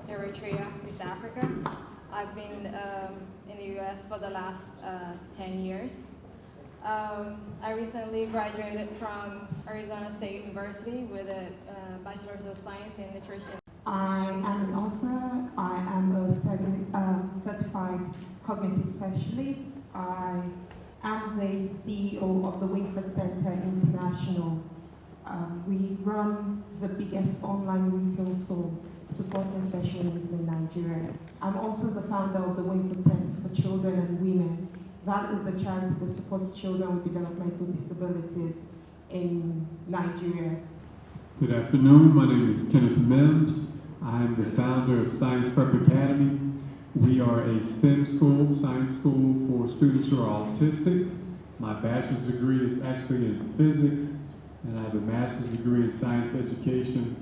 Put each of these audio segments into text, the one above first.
Eritrea, East Africa. I've been in the US for the last 10 years. I recently graduated from Arizona State University with a Bachelor's of Science in Nutrition. I am an author. I am a certified cognitive specialist. I am the CEO of the Wingfoot Center International. We run the biggest online retail school supporting special needs in Nigeria. I'm also the founder of the Wingfoot Center for Children and Women. That is a charity that supports children with developmental disabilities in Nigeria. Good afternoon, my name is Kenneth Mims. I'm the founder of Science Prep Academy. We are a STEM school, science school for students who are autistic. My bachelor's degree is actually in physics, and I have a master's degree in science education.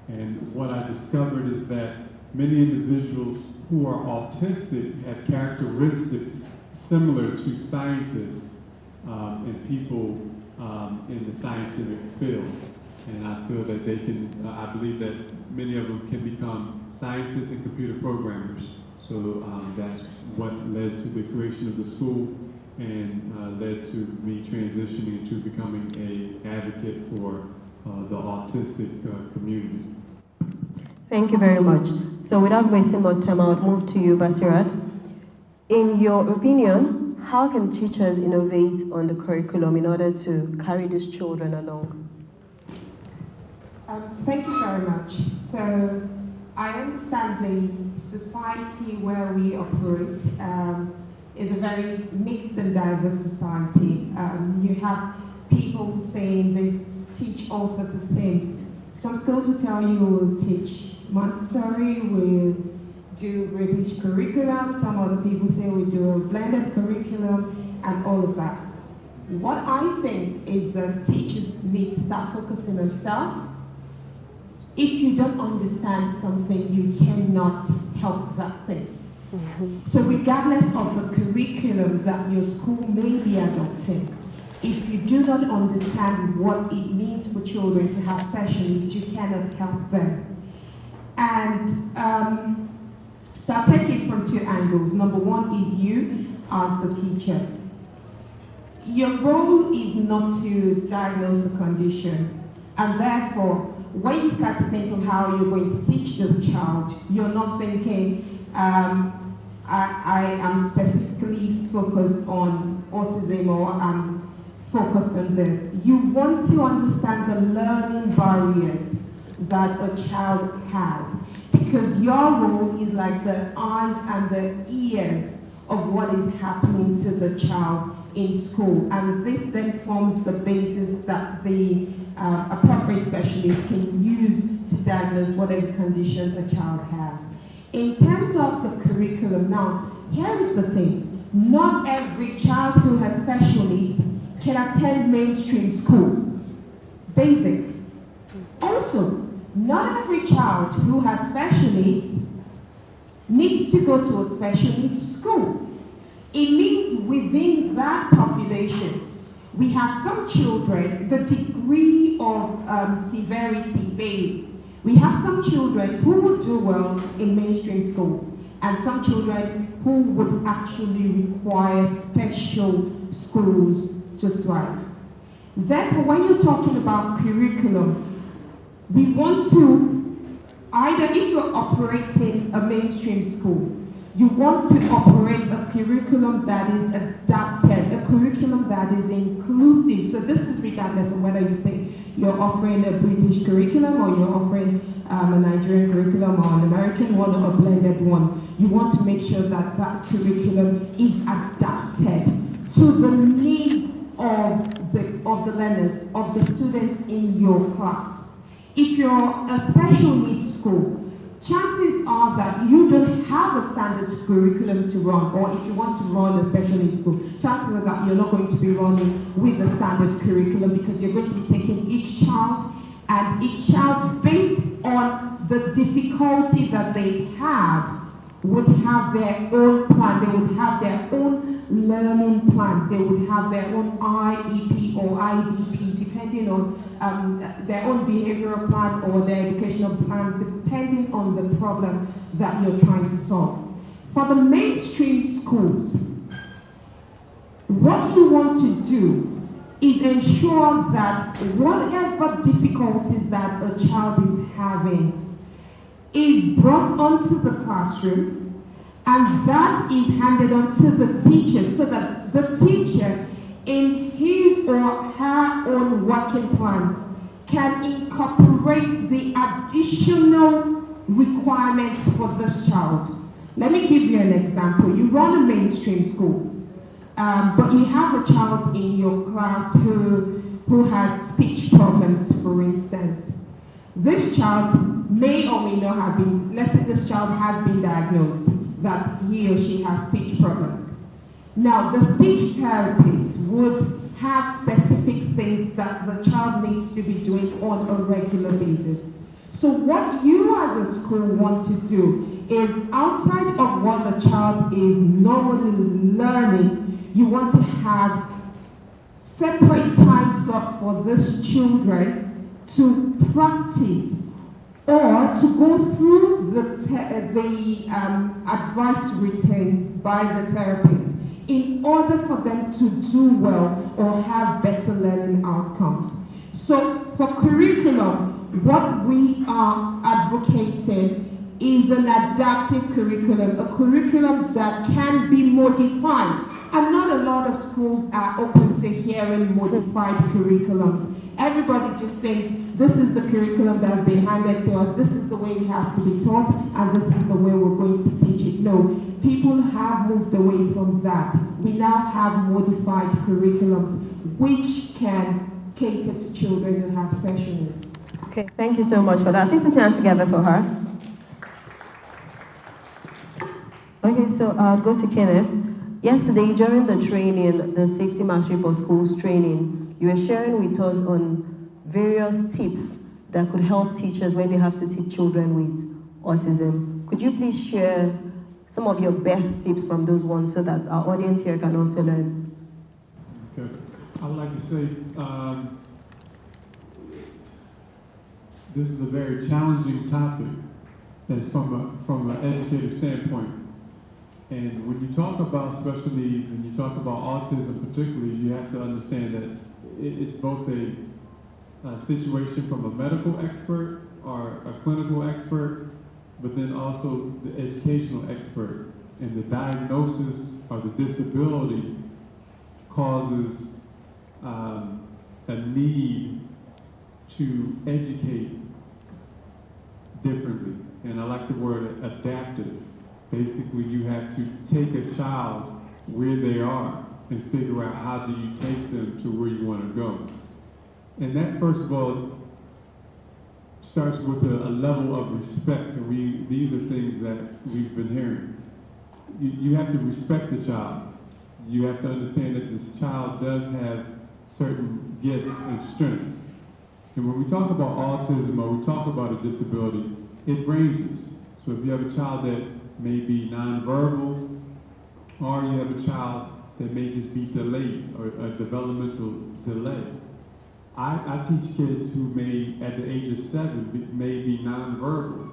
And what I discovered is that many individuals who are autistic have characteristics similar to scientists and people in the scientific field. And I feel that they can, I believe that many of them can become scientists and computer programmers. So that's what led to the creation of the school and led to me transitioning to becoming an advocate for the autistic community. Thank you very much. So without wasting more time, I'll move to you, Basirat. In your opinion, how can teachers innovate on the curriculum in order to carry these children along? Thank you very much. So I understand the society where we operate is a very mixed and diverse society. You have people saying they teach all sorts of things. Some schools will tell you we'll teach Montessori, we'll do British curriculum. Some other people say we do a blended curriculum and all of that. What I think is that teachers need to start focusing on self. If you don't understand something, you cannot help that thing. So regardless of the curriculum that your school may be adopting, if you do not understand what it means for children to have special needs, you cannot help them. And so I'll take it from two angles. Number one is you as the teacher. Your role is not to diagnose a condition, and therefore, when you start to think of how you're going to teach the child, you're not thinking, I am specifically focused on autism or I'm focused on this. You want to understand the learning barriers that a child has, because your role is like the eyes and the ears of what is happening to the child in school. And this then forms the basis that the appropriate specialist can use to diagnose whatever condition a child has. In terms of the curriculum now, here is the thing. Not every child who has special needs can attend mainstream school. Basic. Also, not every child who has special needs to go to a special needs school. It means within that population, we have some children, the degree of severity varies. We have some children who would do well in mainstream schools, and some children who would actually require special schools to thrive. Therefore, when you're talking about curriculum, we want to, either if you're operating a mainstream school, you want to operate a curriculum that is adapted, a curriculum that is inclusive. So this is regardless of whether you say you're offering a British curriculum or you're offering a Nigerian curriculum or an American one or a blended one. You want to make sure that that curriculum is adapted to the needs of the learners, of the students in your class. If you're a special needs school, chances are that you don't have a standard curriculum to run, or if you want to run a special needs school, chances are that you're not going to be running with a standard curriculum because you're going to be taking each child, and each child, based on the difficulty that they have, would have their own plan. They would have their own learning plan. They would have their own IEP or IBP, depending on their own behavioral plan or their educational plan, depending on the problem that you're trying to solve. For the mainstream schools, what you want to do is ensure that whatever difficulties that a child is having is brought onto the classroom, and that is handed on to the teacher, so that the teacher, in his or her own working plan, can incorporate the additional requirements for this child. Let me give you an example. You run a mainstream school, but you have a child in your class who has speech problems, for instance. This child may or may not have been, let's say this child has been diagnosed that he or she has speech problems. Now, the speech therapist would have specific things that the child needs to be doing on a regular basis. So what you as a school want to do is, outside of what the child is normally learning, you want to have separate time slot for these children to practice or to go through the advice written by the therapist in order for them to do well or have better learning outcomes. So for curriculum, what we are advocating is an adaptive curriculum, a curriculum that can be modified. And not a lot of schools are open to hearing modified curriculums. Everybody just thinks, this is the curriculum that's been handed to us, this is the way it has to be taught, and this is the way we're going to teach it. No, people have moved away from that. We now have modified curriculums which can cater to children who have special needs. Okay, thank you so much for that. Please put your hands together for her. Okay, so I'll go to Kenneth. Yesterday, during the training, the Safety Mastery for Schools training, you were sharing with us on various tips that could help teachers when they have to teach children with autism. Could you please share some of your best tips from those ones so that our audience here can also learn? Okay. I would like to say this is a very challenging topic as from an educator standpoint. And when you talk about special needs and you talk about autism particularly, you have to understand that it's both a situation from a medical expert or a clinical expert, but then also the educational expert. And the diagnosis or the disability causes a need to educate differently. And I like the word adaptive. Basically, you have to take a child where they are and figure out how do you take them to where you want to go. And that, first of all, starts with a level of respect. And these are things that we've been hearing. You have to respect the child. You have to understand that this child does have certain gifts and strengths. And when we talk about autism or we talk about a disability, it ranges. So if you have a child that may be nonverbal, or you have a child that may just be delayed or a developmental delay. I teach kids who may, at the age of 7, may be nonverbal,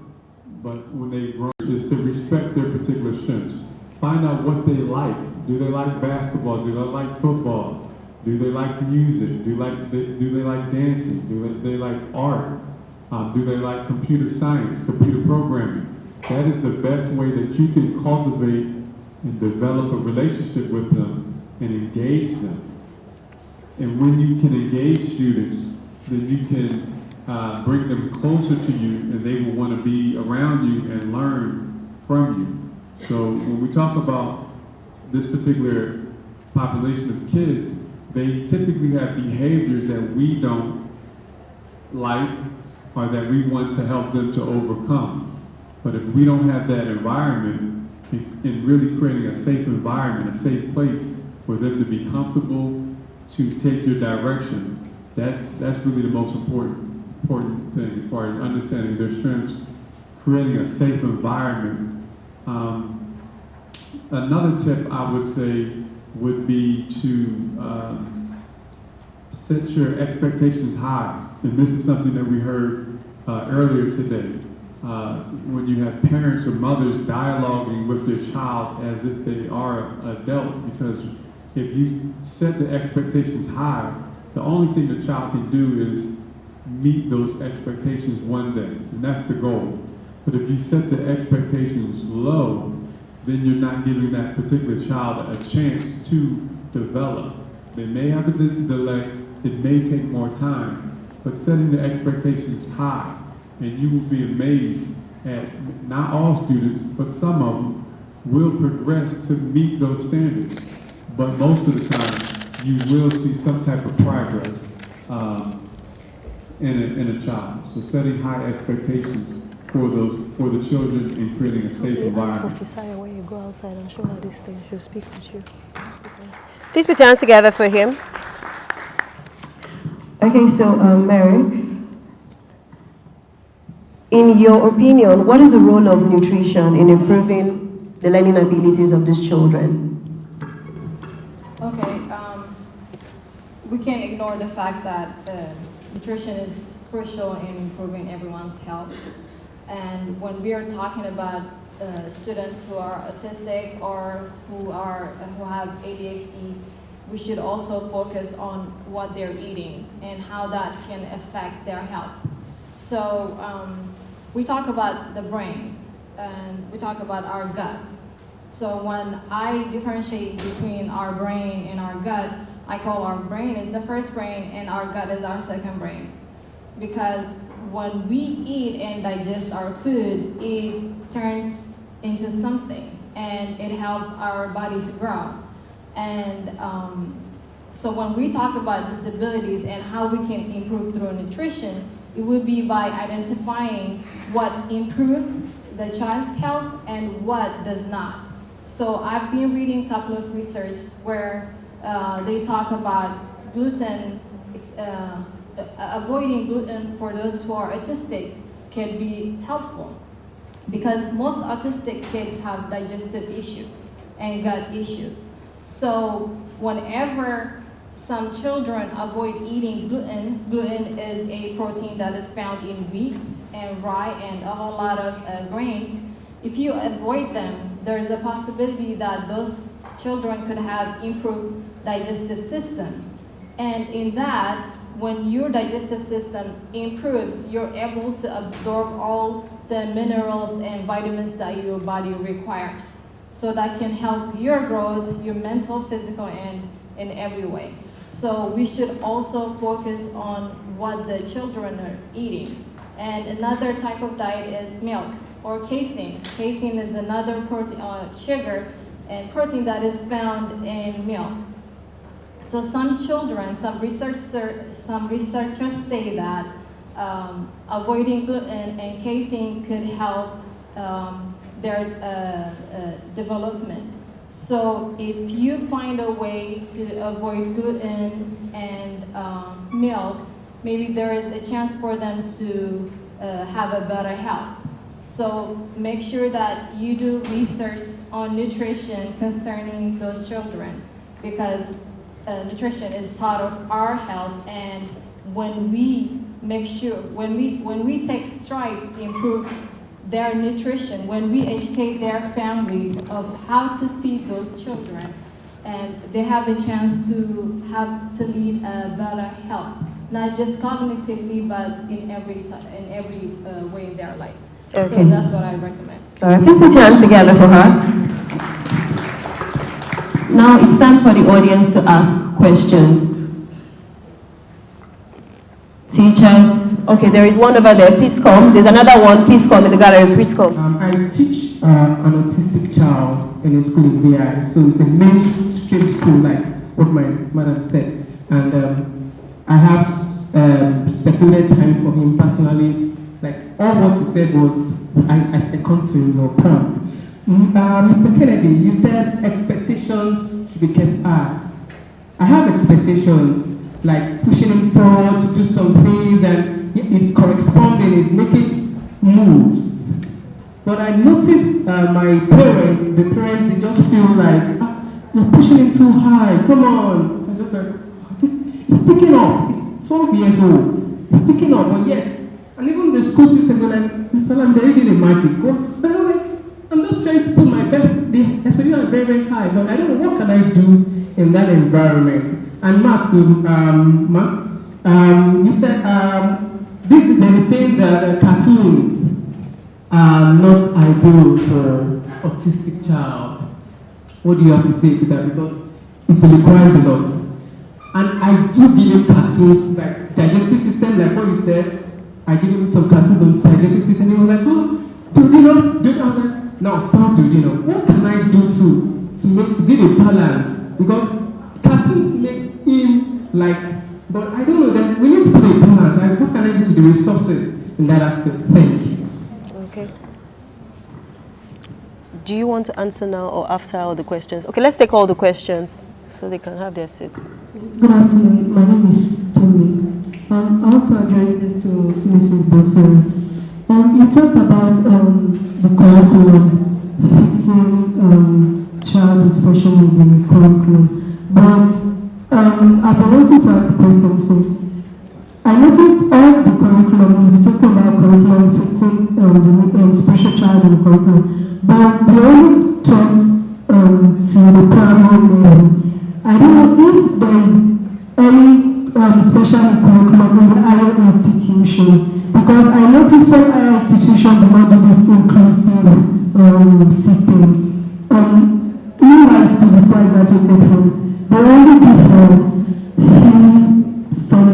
but when they grow, is to respect their particular strengths. Find out what they like. Do they like basketball? Do they like football? Do they like music? Do they like dancing? Do they like art? Do they like computer science, computer programming? That is the best way that you can cultivate and develop a relationship with them and engage them. And when you can engage students, then you can bring them closer to you and they will want to be around you and learn from you. So when we talk about this particular population of kids, they typically have behaviors that we don't like or that we want to help them to overcome. But if we don't have that environment, in really creating a safe environment, a safe place for them to be comfortable, to take your direction, that's really the most important thing as far as understanding their strengths, creating a safe environment. Another tip I would say would be to set your expectations high. And this is something that we heard earlier today. When you have parents or mothers dialoguing with their child as if they are an adult, because if you set the expectations high, the only thing the child can do is meet those expectations one day, and that's the goal. But if you set the expectations low, then you're not giving that particular child a chance to develop. They may have to delay, it may take more time, but setting the expectations high, and you will be amazed at not all students, but some of them will progress to meet those standards. But most of the time, you will see some type of progress in a child. So setting high expectations for the children and creating a safe environment. Professor, when you go outside, I'm sure this thing she'll speak with you. Please put your hands together for him. Okay, so Mary, in your opinion, what is the role of nutrition in improving the learning abilities of these children? Okay, we can't ignore the fact that nutrition is crucial in improving everyone's health. And when we are talking about students who are autistic or who have ADHD, we should also focus on what they're eating and how that can affect their health. So we talk about the brain and we talk about our gut. So when I differentiate between our brain and our gut, I call our brain is the first brain and our gut is our second brain. Because when we eat and digest our food, it turns into something and it helps our bodies grow. And so when we talk about disabilities and how we can improve through nutrition, it would be by identifying what improves the child's health and what does not. So I've been reading a couple of research where they talk about gluten, avoiding gluten for those who are autistic can be helpful because most autistic kids have digestive issues and gut issues. So whenever some children avoid eating gluten, gluten is a protein that is found in wheat and rye and a whole lot of grains. If you avoid them, there's a possibility that those children could have improved digestive system. And in that, when your digestive system improves, you're able to absorb all the minerals and vitamins that your body requires. So that can help your growth, your mental, physical, and in every way. So we should also focus on what the children are eating. And another type of diet is milk or casein. Casein is another protein, sugar and protein that is found in milk. So some children, some researchers say that avoiding gluten and casein could help their development. So if you find a way to avoid gluten and milk, maybe there is a chance for them to have a better health. So make sure that you do research on nutrition concerning those children because nutrition is part of our health, and when we make sure, when we take strides to improve their nutrition, when we educate their families of how to feed those children, and they have a chance to lead a better health, not just cognitively, but in every way in their lives. Okay. So that's what I recommend. All right, please put your hands together for her. Now it's time for the audience to ask questions. Teachers, okay, there is one over there, please come. There's another one, please come in the gallery, please come. I teach an autistic child in a school in VI, so it's a mainstream school, like what my madam said. And I have secluded time for him personally. Like all what he said was, I second to your point. Mr. Kennedy, you said expectations should be kept high. I have expectations, like pushing him forward to do some things, and he's corresponding, he's making moves. But I noticed my parents, the parents, they just feel like, you're pushing him too high, come on. I just like, he's picking up, he's 12 years old. speaking up, but yet, and even the school system, they're like, Mr. Lam, they're reading a magic. But I'm like, I'm just trying to put my best. The expectations are very, very high, but I don't know what can I do in that environment. And Matt, you said they were saying that cartoons are not ideal for autistic child. What do you have to say to that? Because it requires a lot. And I do give him cartoons, like digestive system, like what you said. I give him some cartoons on digestive system, and he was like, oh, dude, you know, dude, I was like, now stop, dude, you know, what can I do to give a balance? Because cartoons make him like, but I don't know, that we need to put a balance. Like, what can I do to the resources in that aspect? Thank you. Okay. Do you want to answer now or after all the questions? Okay, let's take all the questions so they can have their seats. Good afternoon. My name is Tony. I want to address this to Mrs. Bossert. You talked about the curriculum, fixing child with special needs in the curriculum. But I've been wanting to ask a question since. I noticed all the curriculum is talking about curriculum fixing the special child in the curriculum. But we only taught to the primary level. I don't know if there is any special curriculum in the higher institution, because I noticed some higher institutions do not do this inclusive system. In my students who I graduated from, they only do for some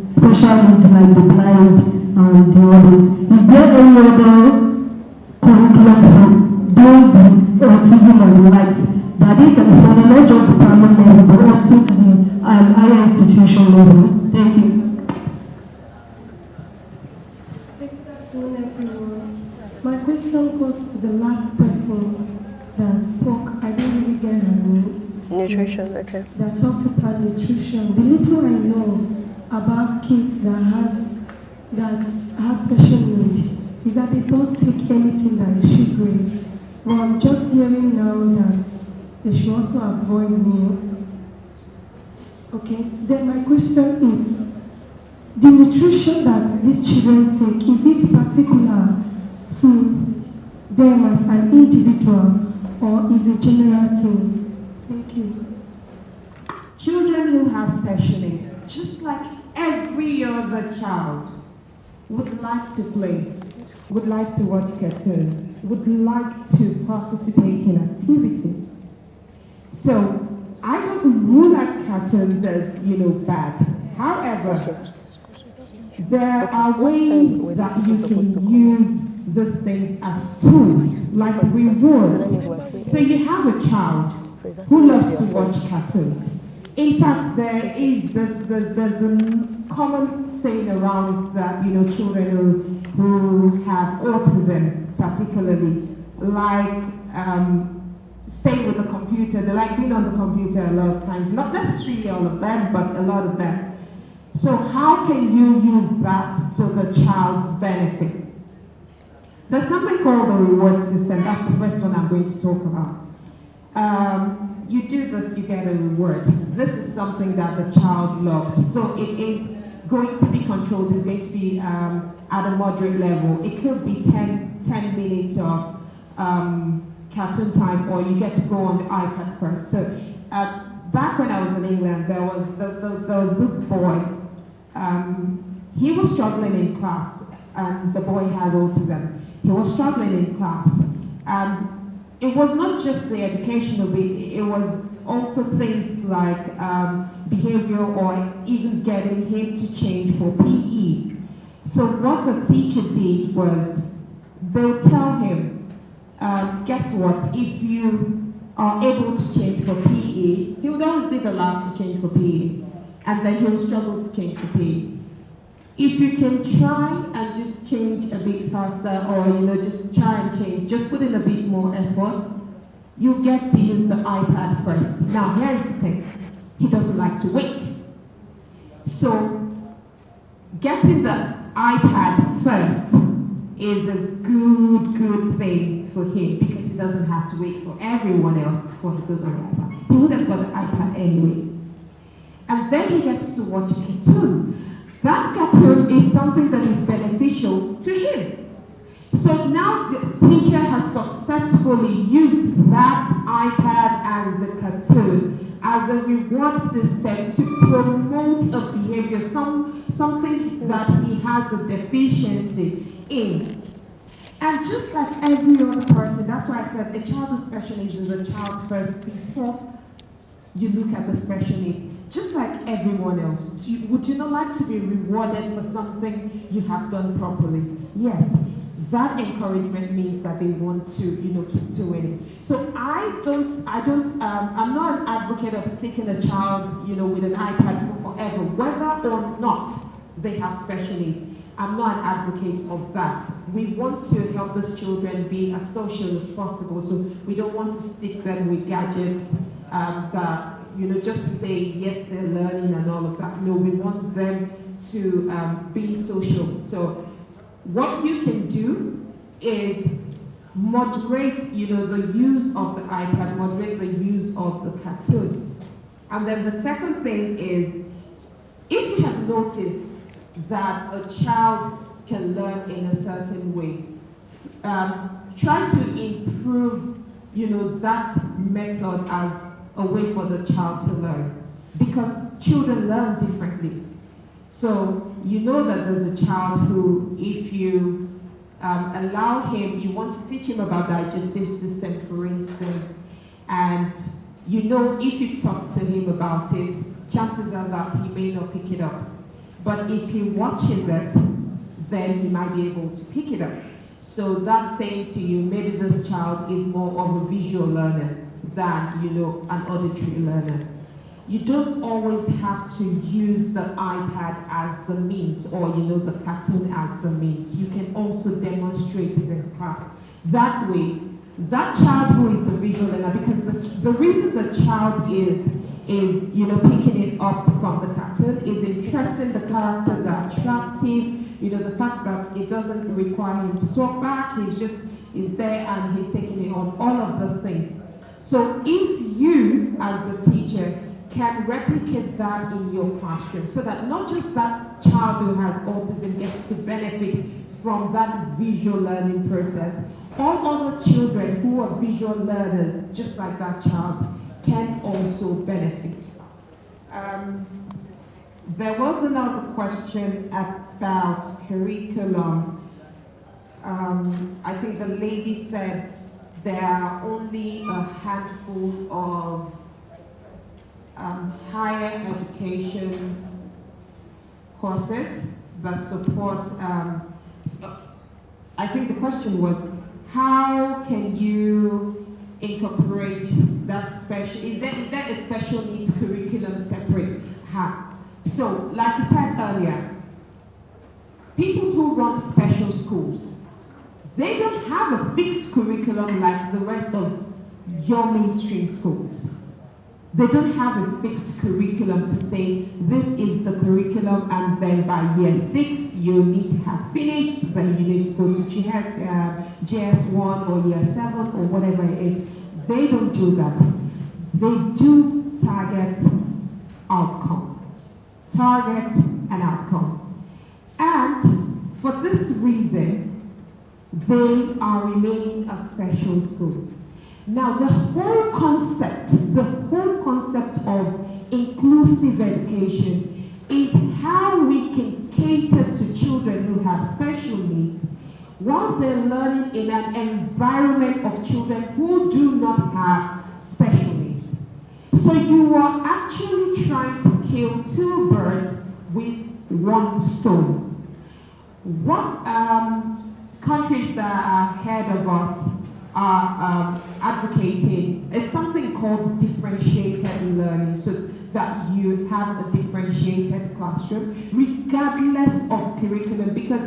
special needs like the blind and the others. Is there any other curriculum for those with autism and the likes that they can follow not just the primary level but also to the higher institution level? Thank you. Good afternoon, everyone. My question goes to the last person that spoke. I didn't really get her name. Nutrition, okay. That talked about nutrition. The little I know about kids that have special needs is that they don't take anything that is sugary. Well, I'm just hearing now that they should also avoid meal. Okay, then my question is, the nutrition that these children take, is it particular to them as an individual or is it a general thing? Thank you. Children who have special needs, just like every other child, would like to play, would like to watch cartoons, would like to participate in activities. So I don't rule out cartoons as, bad. However, there are ways that you can use these things as tools, like rewards. So you have a child who loves to watch cartoons. In fact, there's a common thing around that, children who have autism particularly, like stay with the computer. They like being on the computer a lot of times. Not necessarily all of them, but a lot of them. So how can you use that to the child's benefit? There's something called the reward system. That's the first one I'm going to talk about. You do this, you get a reward. This is something that the child loves. So it is going to be controlled. It's going to be at a moderate level. It could be 10 minutes of cartoon time, or you get to go on the iPad first. So back when I was in England, there was this boy. He was struggling in class, and the boy had autism. He was struggling in class. It was not just the educational bit, it was also things like behavior or even getting him to change for PE. So what the teacher did was, they'll tell him, guess what, if you are able to change for PE, he would always be the last to change for PE, and then he'll struggle to change for PE. If you can try and just change a bit faster, or just try and change, just put in a bit more effort, you get to use the iPad first. Now here's the thing, he doesn't like to wait. So getting the iPad first is a good thing for him, because he doesn't have to wait for everyone else before he goes on the iPad. He would have got the iPad anyway. And then he gets to watch a cartoon. that cartoon is something that is beneficial to him. So now the teacher has successfully used that iPad and the cartoon as a reward system to promote a behavior, something that he has a deficiency in. And just like every other person, that's why I said a child with special needs is a child first before you look at the special needs. Just like everyone else, would you not like to be rewarded for something you have done properly? Yes. That encouragement means that they want to, keep doing it. So I'm not an advocate of sticking a child, with an iPad for forever, whether or not they have special needs. I'm not an advocate of that. We want to help those children be as social as possible, so we don't want to stick them with gadgets that, just to say, yes, they're learning and all of that. No, we want them to be social. So what you can do is moderate, the use of the iPad, moderate the use of the cartoon. And then the second thing is, if you have noticed that a child can learn in a certain way, try to improve, that method as a way for the child to learn. Because children learn differently. So you know that there's a child who, if you allow him, you want to teach him about digestive system, for instance, and if you talk to him about it, chances are that he may not pick it up. But if he watches it, then he might be able to pick it up. So that's saying to you, maybe this child is more of a visual learner than, an auditory learner. You don't always have to use the iPad as the means or, the cartoon as the means. You can also demonstrate it in class. That way, that child who is the visual learner, because the reason the child is picking it up from the cartoon is interesting, the characters are attractive, the fact that it doesn't require him to talk back, he's just is there and he's taking it on, all of those things. So if you, as the teacher, can replicate that in your classroom so that not just that child who has autism gets to benefit from that visual learning process, all other children who are visual learners, just like that child, can also benefit. There was another question about curriculum. I think the lady said there are only a handful of higher education courses that support, I think the question was, how can you incorporate that special, is there a special needs curriculum separate? So, like I said earlier, people who run special schools, they don't have a fixed curriculum like the rest of your mainstream schools. They don't have a fixed curriculum to say, this is the curriculum, and then by year 6, you need to have finished, then you need to go to GS1 or year 7 or whatever it is. They don't do that. They do target outcome. Target and outcome. And for this reason, they are remaining as special schools. Now, the whole concept of inclusive education is how we can cater to children who have special needs whilst they're learning in an environment of children who do not have special needs. So you are actually trying to kill two birds with one stone. What countries that are ahead of us are advocating is something called differentiated learning, so that you have a differentiated classroom regardless of curriculum, because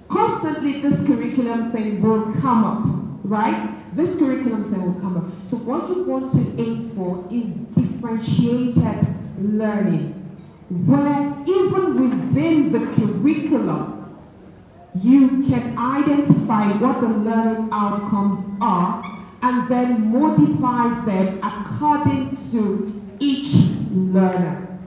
constantly this curriculum thing will come up, right? This curriculum thing will come up. So what you want to aim for is differentiated learning, where even within the curriculum, you can identify what the learning outcomes are and then modify them according to each learner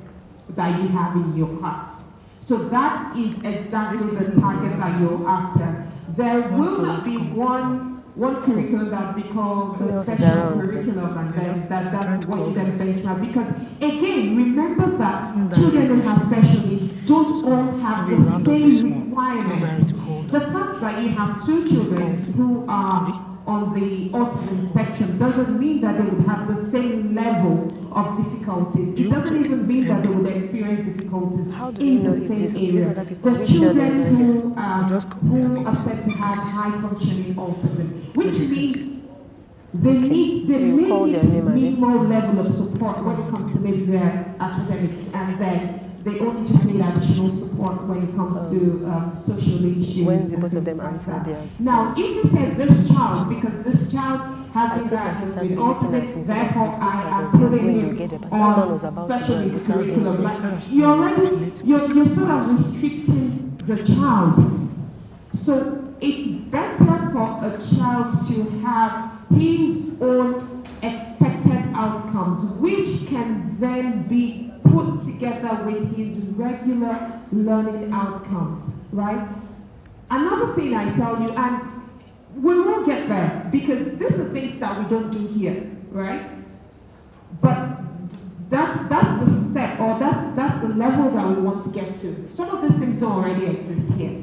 that you have in your class. So that is exactly the target that you're after. There will not be one curriculum that will be called Who a else is special around? curriculum, and then that's what you then benchmark. Because again, remember that children who have special needs don't all have the same requirements. The fact that you have two children who are on the autism spectrum doesn't mean that they would have the same level of difficulties. It doesn't even mean that they would experience difficulties How do we in know the if same these area. other people The will share their children area? who are said to have high functioning autism, which means they You call their name, need Abi? more level of support when it comes to maybe their academics, and then they only just need additional support when it comes to social issues. When's the and both of things them like answer that. theirs? Now, if you said this child, because this child has I been told my diagnosed sister with to be looking at me autism, so that therefore this I because am when putting you get him it, someone was on about to special go and needs pick out his curriculum. list. Like, you're sort of restricting the child. So it's better for a child to have his own expected outcomes, which can then be put together with his regular learning outcomes, right? Another thing I tell you, and we will get there, because these are things that we don't do here, right? But that's the step, or that's the level that we want to get to. Some of these things don't already exist here.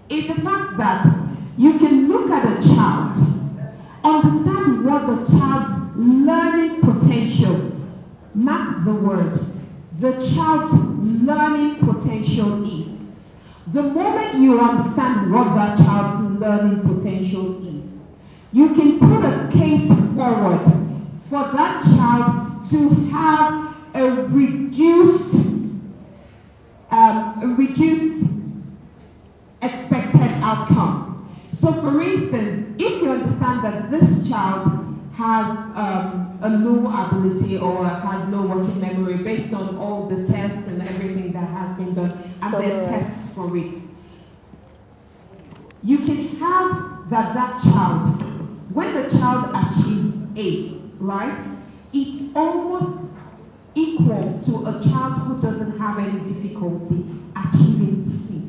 Is the fact that you can look at a child, understand what the child's learning potential, mark the word, the child's learning potential is. The moment you understand what that child's learning potential is, you can put a case forward for that child to have a reduced expected outcome. So for instance, if you understand that this child has a low ability or has low working memory based on all the tests and everything that has been done, and then tests for it, you can have that child, when the child achieves A, right, it's almost equal to a child who doesn't have any difficulty achieving C.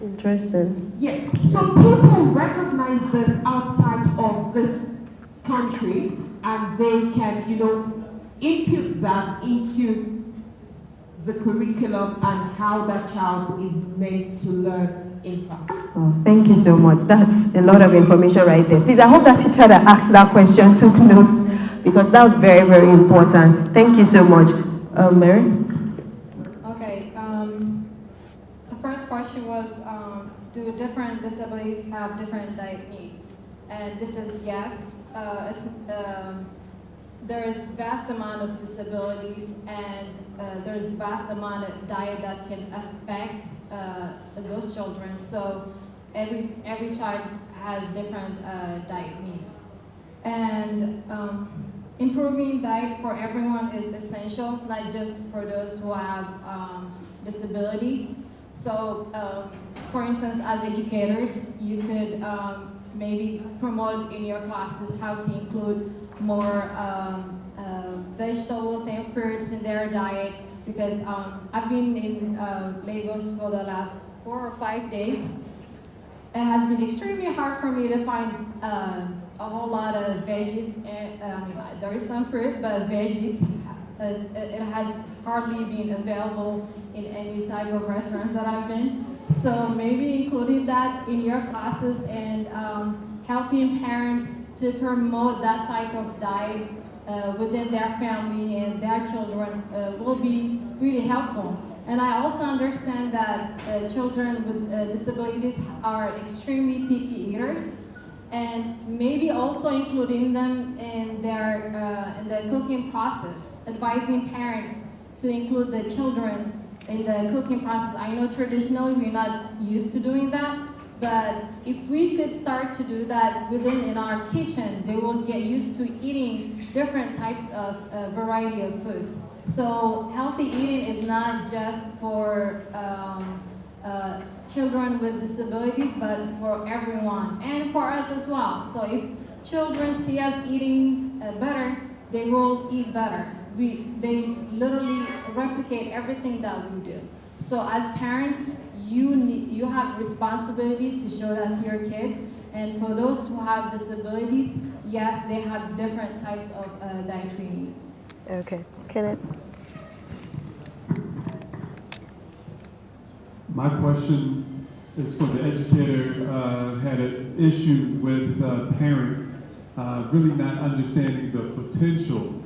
Interesting. Yes, so people recognize this outside of this country, and they can, input that into the curriculum and how that child is meant to learn in class. Oh, thank you so much. That's a lot of information right there. Please, I hope that teacher that asked that question took notes, because that was very, very important. Thank you so much. Mary? Okay, the first question was, do different disabilities have different diet needs? And this is yes. There is vast amount of disabilities, and there is vast amount of diet that can affect those children. So every child has different diet needs. And improving diet for everyone is essential, not just for those who have disabilities. So, for instance, as educators, you could maybe promote in your classes how to include more vegetables and fruits in their diet, because I've been in Lagos for the last 4 or 5 days. It has been extremely hard for me to find a whole lot of veggies. There is some fruit, but veggies, it has hardly been available in any type of restaurant that I've been. So maybe including that in your classes and helping parents to promote that type of diet within their family and their children will be really helpful. And I also understand that children with disabilities are extremely picky eaters, and maybe also including them in their in the cooking process, advising parents to include the children in the cooking process. I know traditionally we're not used to doing that, but if we could start to do that in our kitchen, they will get used to eating different types of variety of foods. So healthy eating is not just for children with disabilities, but for everyone and for us as well. So if children see us eating better, they will eat better. They literally replicate everything that we do. So as parents, you have responsibilities to show that to your kids. And for those who have disabilities, yes, they have different types of dietary needs. Okay, Kenneth. My question is for the educator, had an issue with a parent really not understanding the potential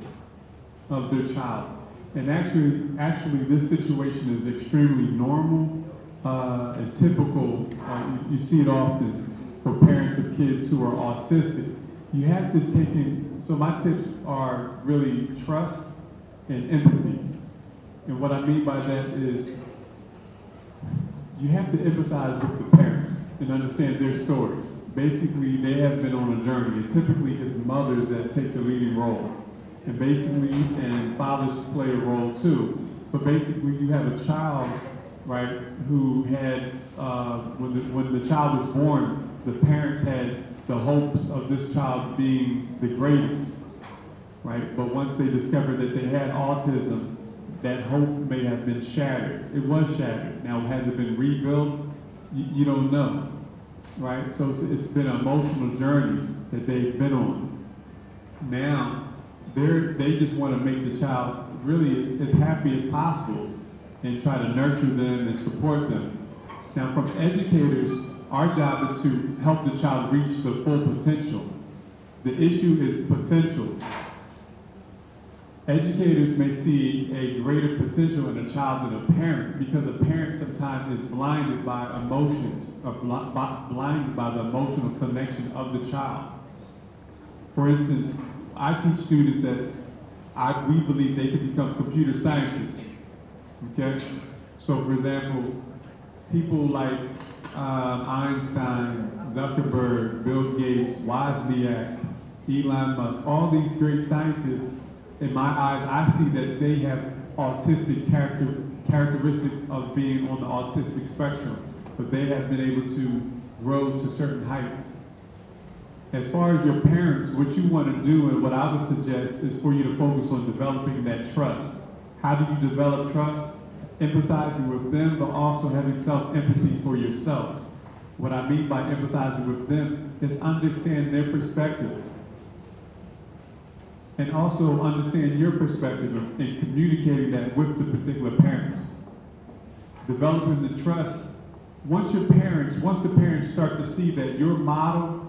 of their child. And actually this situation is extremely normal and typical. You see it often for parents of kids who are autistic. You have to take in, so my tips are really trust and empathy. And what I mean by that is you have to empathize with the parent and understand their story. Basically, they have been on a journey, and typically it's mothers that take the leading role. And basically, and fathers play a role too. But basically, you have a child, right, who had, when the child was born, the parents had the hopes of this child being the greatest, right? But once they discovered that they had autism, that hope may have been shattered. It was shattered. Now, has it been rebuilt? You don't know, right? So it's been an emotional journey that they've been on. Now, they just want to make the child really as happy as possible and try to nurture them and support them. Now, from educators, our job is to help the child reach the full potential. The issue is potential. Educators may see a greater potential in a child than a parent because a parent sometimes is blinded by emotions, or blinded by the emotional connection of the child. For instance, I teach students that we believe they can become computer scientists, okay? So for example, people like Einstein, Zuckerberg, Bill Gates, Wozniak, Elon Musk, all these great scientists, in my eyes, I see that they have autistic characteristics of being on the autistic spectrum, but they have been able to grow to certain heights. As far as your parents, what you want to do and what I would suggest is for you to focus on developing that trust. How do you develop trust? Empathizing with them, but also having self-empathy for yourself. What I mean by empathizing with them is understand their perspective. And also understand your perspective in communicating that with the particular parents. Developing the trust. Once the parents start to see that your model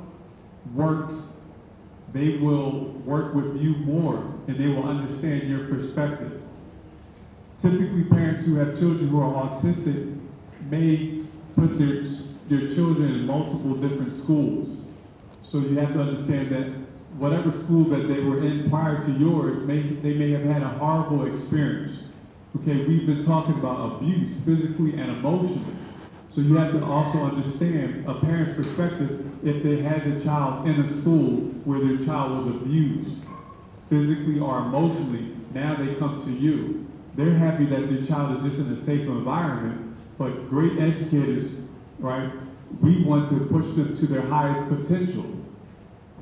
works, they will work with you more and they will understand your perspective. Typically, parents who have children who are autistic may put their children in multiple different schools. So you have to understand that whatever school that they were in prior to yours, they may have had a horrible experience. Okay, we've been talking about abuse, physically and emotionally. So you have to also understand a parent's perspective if they had a child in a school where their child was abused, physically or emotionally, now they come to you. They're happy that their child is just in a safe environment, but great educators, right, we want to push them to their highest potential.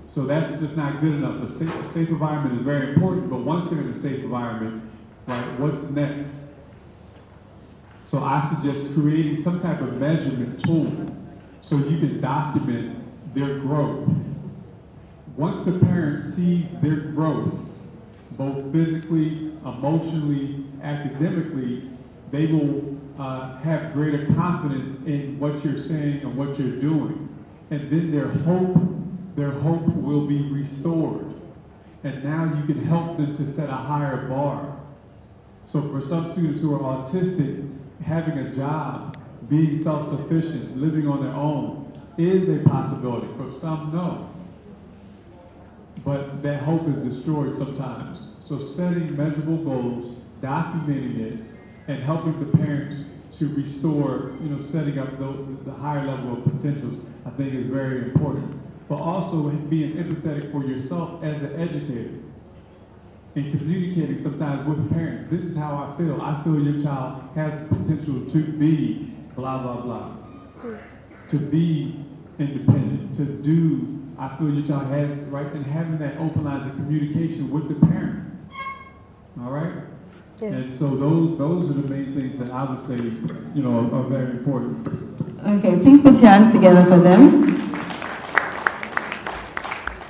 So that's just not good enough. A safe environment is very important, but once they're in a safe environment, right, what's next? So I suggest creating some type of measurement tool so you can document their growth. Once the parent sees their growth, both physically, emotionally, academically, they will have greater confidence in what you're saying and what you're doing. And then their hope will be restored. And now you can help them to set a higher bar. So for some students who are autistic, having a job, being self-sufficient, living on their own is a possibility. For some, no. But that hope is destroyed sometimes. So setting measurable goals, documenting it, and helping the parents to restore, setting up the higher level of potentials, I think is very important. But also being empathetic for yourself as an educator and communicating sometimes with parents. This is how I feel. I feel your child has the potential to be blah, blah, blah. To be independent, to do, I feel your child has, right? And having that open lines of communication with the parent. All right? Yeah. And so those are the main things that I would say, are very important. Okay, please put your hands together for them.